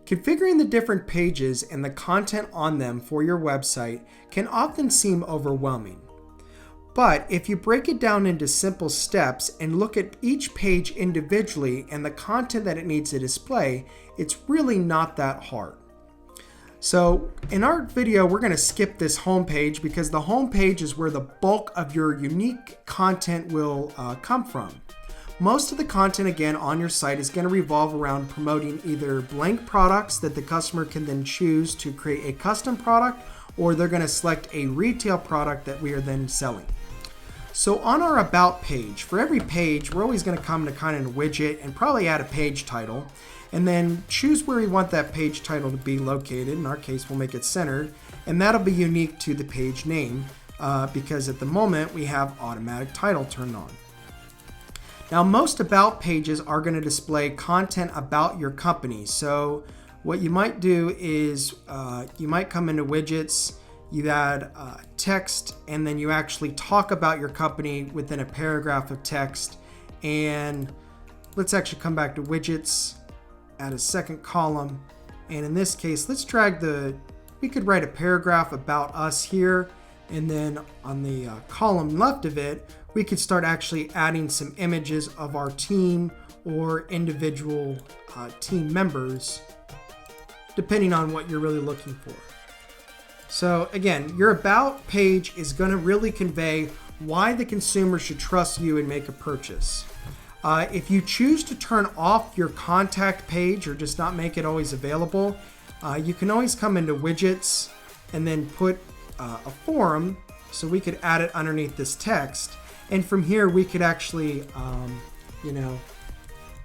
Configuring the different pages and the content on them for your website can often seem overwhelming. But if you break it down into simple steps and look at each page individually and the content that it needs to display, it's really not that hard. So in our video, we're going to skip this home page because the home page is where the bulk of your unique content will come from. Most of the content, again, on your site is going to revolve around promoting either blank products that the customer can then choose to create a custom product, or they're going to select a retail product that we are then selling. So on our About page, for every page, we're always going to come to kind of a widget and probably add a page title, and then choose where we want that page title to be located. In our case, we'll make it centered, and that'll be unique to the page name because at the moment we have automatic title turned on. Now, most About pages are going to display content about your company. So what you might do is you might come into widgets, you add text, and then you actually talk about your company within a paragraph of text. And let's actually come back to widgets, add a second column. And in this case, let's drag we could write a paragraph about us here. And then on the column left of it, we could start actually adding some images of our team or individual team members, depending on what you're really looking for. So again, your About page is going to really convey why the consumer should trust you and make a purchase. If you choose to turn off your contact page or just not make it always available, you can always come into widgets and then put a form, so we could add it underneath this text. And from here, we could actually,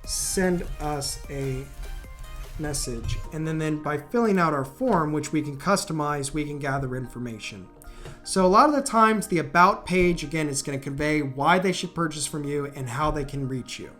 send us a message. And then by filling out our form, which we can customize, we can gather information. So a lot of the times, the About page, again, is going to convey why they should purchase from you and how they can reach you.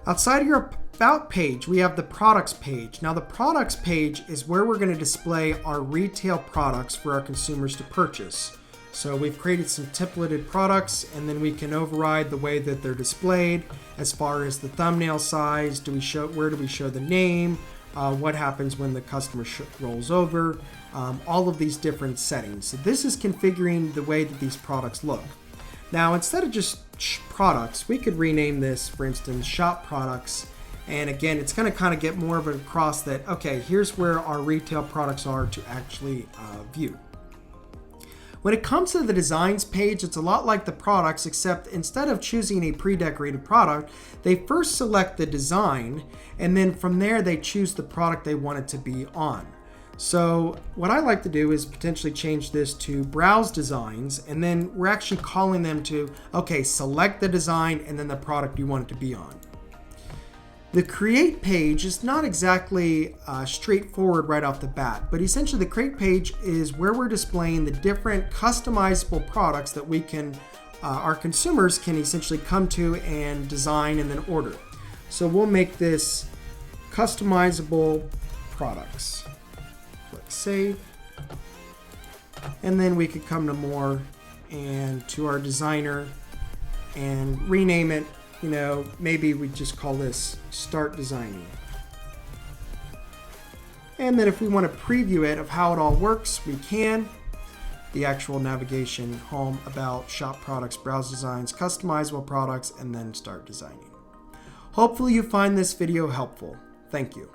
Outside of your About page, we have the Products page. Now, the Products page is where we're going to display our retail products for our consumers to purchase. So we've created some templated products, and then we can override the way that they're displayed as far as the thumbnail size. Where do we show the name? What happens when the customer rolls over? All of these different settings. So this is configuring the way that these products look. Now, instead of just products, we could rename this, for instance, Shop Products. And again, it's going to kind of get more of it across that, okay, here's where our retail products are to actually view. When it comes to the designs page, it's a lot like the products, except instead of choosing a pre-decorated product, they first select the design, and then from there they choose the product they want it to be on. So what I like to do is potentially change this to browse designs, and then we're actually calling them to, okay, select the design and then the product you want it to be on. The Create page is not exactly straightforward right off the bat, but essentially the Create page is where we're displaying the different customizable products that we can, our consumers can essentially come to and design and then order. So we'll make this customizable products. Click Save. And then we could come to More and to our designer and rename it. Maybe we just call this Start Designing. And then if we want to preview it of how it all works, we can. The actual navigation, Home, About, Shop Products, Browse Designs, Customizable Products, and then Start Designing. Hopefully you find this video helpful. Thank you.